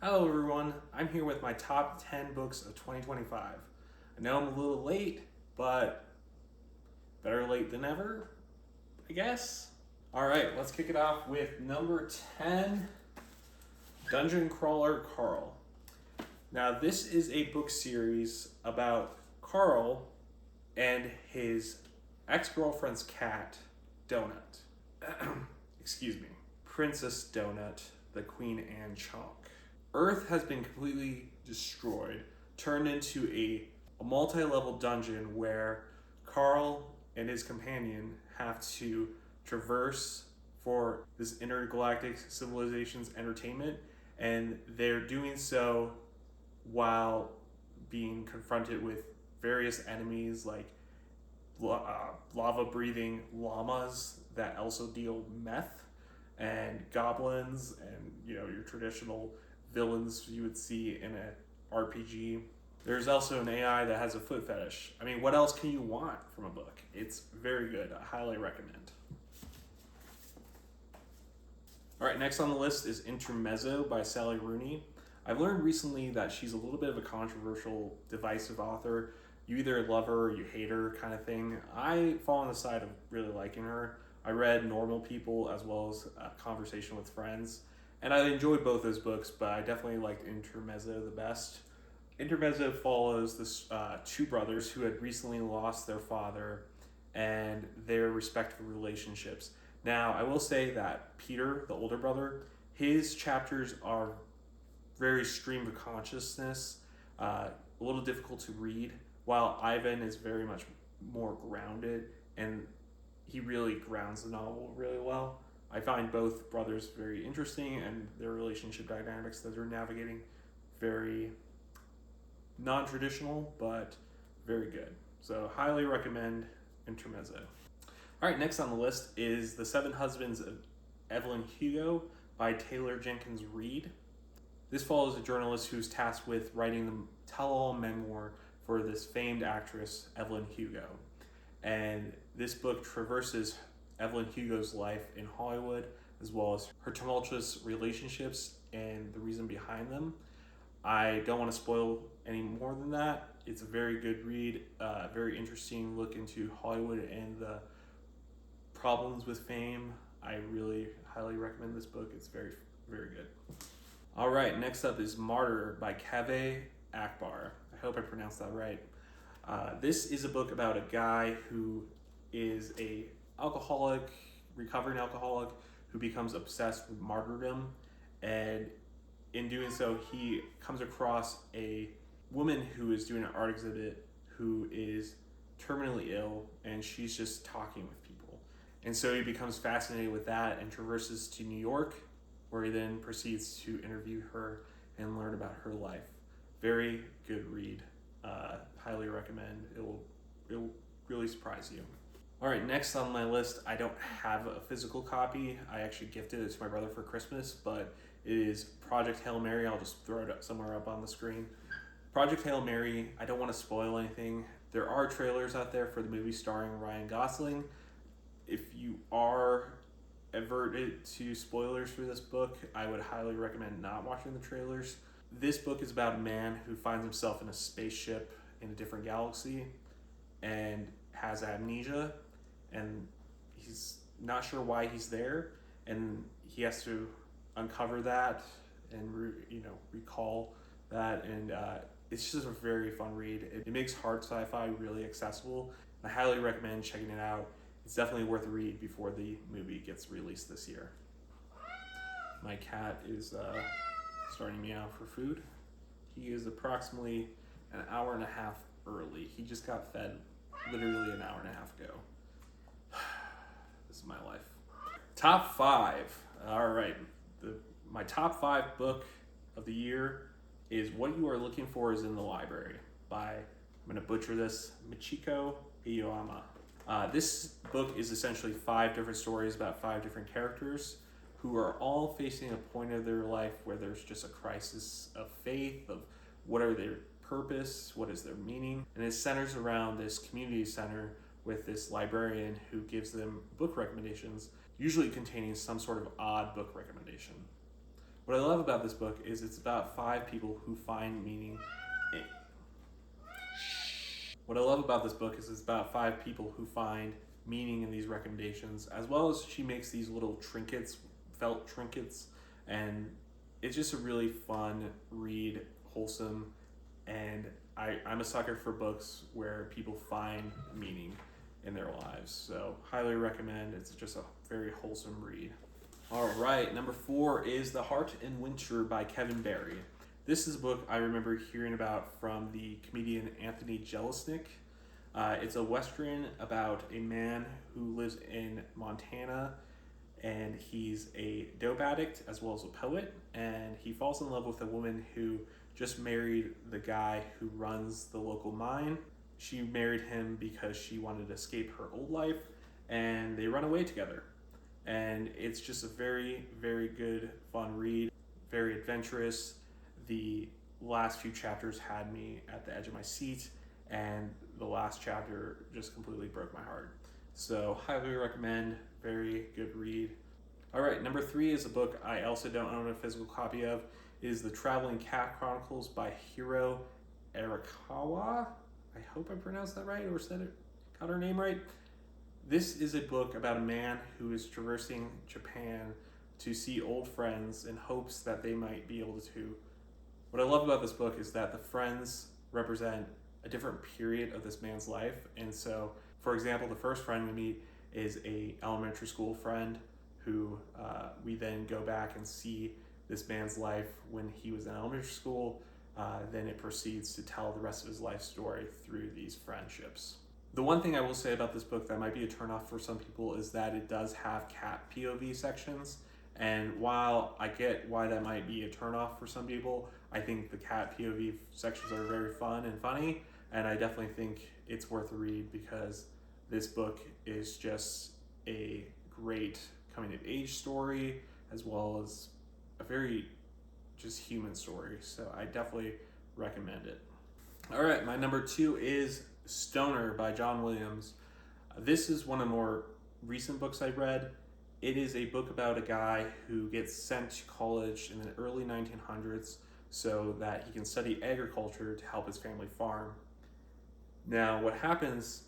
Hello everyone, I'm here with my top 10 books of 2025. I know I'm a little late, but better late than never, I guess. Alright, let's kick it off with number 10, Dungeon Crawler Carl. Now, this is a book series about Carl and his ex-girlfriend's cat, Donut. Excuse me, Princess Donut, the Queen Anne Chonk. Earth has been completely destroyed, turned into a multi-level dungeon where Carl and his companion have to traverse for this intergalactic civilization's entertainment, and they're doing so while being confronted with various enemies like lava-breathing llamas that also deal meth, and goblins, and your traditional villains you would see in a RPG. There's also an AI that has a foot fetish. I mean, what else can you want from a book? It's very good. I highly recommend. All right, next on the list is Intermezzo by Sally Rooney. I've learned recently that she's a little bit of a controversial, divisive author. You either love her or you hate her kind of thing. I fall on the side of really liking her. I read Normal People as well as Conversation with Friends, and I enjoyed both those books, but I definitely liked Intermezzo the best. Intermezzo follows this two brothers who had recently lost their father and their respective relationships. Now, I will say that Peter, the older brother, his chapters are very stream of consciousness, a little difficult to read, while Ivan is very much more grounded, and he really grounds the novel really well. I find both brothers very interesting, and their relationship dynamics that they're navigating very non-traditional, but very good. So highly recommend Intermezzo. All right, next on the list is The Seven Husbands of Evelyn Hugo by Taylor Jenkins Reid. This follows a journalist who's tasked with writing the tell-all memoir for this famed actress, Evelyn Hugo. And this book traverses Evelyn Hugo's life in Hollywood, as well as her tumultuous relationships and the reason behind them. I don't want to spoil any more than that. It's a very good read, very interesting look into Hollywood and the problems with fame. I really highly recommend this book. It's very, very good. All right, next up is Martyr by Kaveh Akbar. I hope I pronounced that right. This is a book about a guy who is a alcoholic, recovering alcoholic, who becomes obsessed with martyrdom, and in doing so, he comes across a woman who is doing an art exhibit who is terminally ill, and she's just talking with people. And so he becomes fascinated with that and traverses to New York, where he then proceeds to interview her and learn about her life. Very good read. Highly recommend. It will really surprise you. All right, next on my list, I don't have a physical copy. I actually gifted it to my brother for Christmas, but it is Project Hail Mary. I'll just throw it up somewhere up on the screen. Project Hail Mary, I don't want to spoil anything. There are trailers out there for the movie starring Ryan Gosling. If you are averted to spoilers for this book, I would highly recommend not watching the trailers. This book is about a man who finds himself in a spaceship in a different galaxy and has amnesia, and he's not sure why he's there, and he has to uncover that and recall that, and it's just a very fun read. It makes hard sci-fi really accessible. I highly recommend checking it out. It's definitely worth a read before the movie gets released this year. My cat is starting to meow for food. He is approximately an hour and a half early. He just got fed literally an hour and a half ago. This is my life. Top 5. All right. My top 5 book of the year is What You Are Looking For Is in the Library by, I'm going to butcher this, Michiko Aoyama. This book is essentially 5 different stories about 5 different characters who are all facing a point of their life where there's just a crisis of faith, of what are their purpose, what is their meaning, and it centers around this community center with this librarian who gives them book recommendations, usually containing some sort of odd book recommendation. What I love about this book is it's about 5 people who find meaning in... What I love about this book is it's about 5 people who find meaning in these recommendations, as well as she makes these little trinkets, felt trinkets, and it's just a really fun read, wholesome, and I'm a sucker for books where people find meaning in their lives. So highly recommend. It's just a very wholesome read. All right, number 4 is The Heart in Winter by Kevin Barry. This is a book I remember hearing about from the comedian Anthony Jeselnik. It's a Western about a man who lives in Montana, and he's a dope addict as well as a poet, and he falls in love with a woman who just married the guy who runs the local mine. She married him because she wanted to escape her old life, and they run away together. And it's just a very, very good, fun read, very adventurous. The last few chapters had me at the edge of my seat, and the last chapter just completely broke my heart. So highly recommend, very good read. All right, number 3 is a book I also don't own a physical copy of. It is The Traveling Cat Chronicles by Hiro Arakawa. I hope I pronounced that right or got her name right. This is a book about a man who is traversing Japan to see old friends in hopes that they might be able to... What I love about this book is that the friends represent a different period of this man's life. And so, for example, the first friend we meet is a elementary school friend who we then go back and see this man's life when he was in elementary school. Then it proceeds to tell the rest of his life story through these friendships. The one thing I will say about this book that might be a turnoff for some people is that it does have cat POV sections. And while I get why that might be a turnoff for some people, I think the cat POV sections are very fun and funny. And I definitely think it's worth a read because this book is just a great coming of age story as well as a very just human story. So I definitely recommend it. All right, my number 2 is Stoner by John Williams. This is one of the more recent books I read. It is a book about a guy who gets sent to college in the early 1900s so that he can study agriculture to help his family farm. Now what happens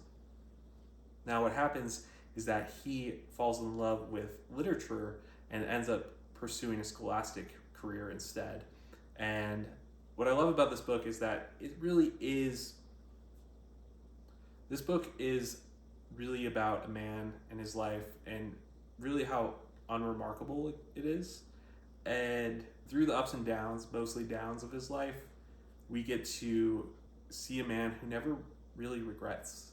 is that he falls in love with literature and ends up pursuing a scholastic career instead. And what I love about this book is that this book is really about a man and his life and really how unremarkable it is. And through the ups and downs, mostly downs of his life, we get to see a man who never really regrets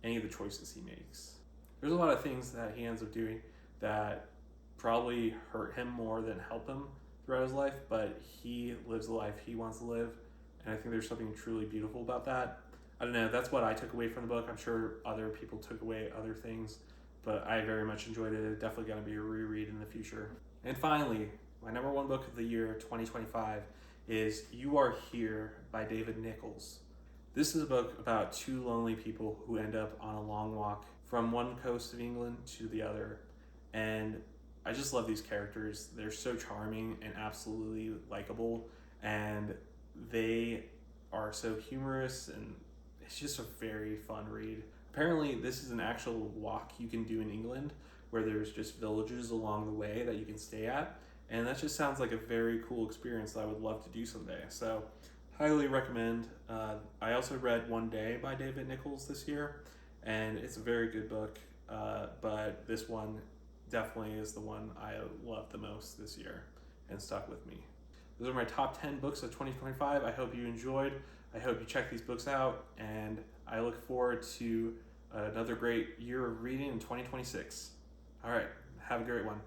any of the choices he makes. There's a lot of things that he ends up doing that probably hurt him more than help him throughout his life, but he lives the life he wants to live, and I think there's something truly beautiful about that. I don't know, that's what I took away from the book. I'm sure other people took away other things, but I very much enjoyed it. It's definitely going to be a reread in the future. And finally, my number 1 book of the year, 2025, is You Are Here by David Nichols. This is a book about 2 lonely people who end up on a long walk from one coast of England to the other. And I just love these characters. They're so charming and absolutely likable, and they are so humorous, and it's just a very fun read. Apparently, this is an actual walk you can do in England where there's just villages along the way that you can stay at, and that just sounds like a very cool experience that I would love to do someday. So highly recommend. I also read One Day by David Nichols this year, and it's a very good book, but this one definitely is the one I loved the most this year and stuck with me. Those are my top 10 books of 2025. I hope you enjoyed. I hope you check these books out, and I look forward to another great year of reading in 2026. All right, have a great one.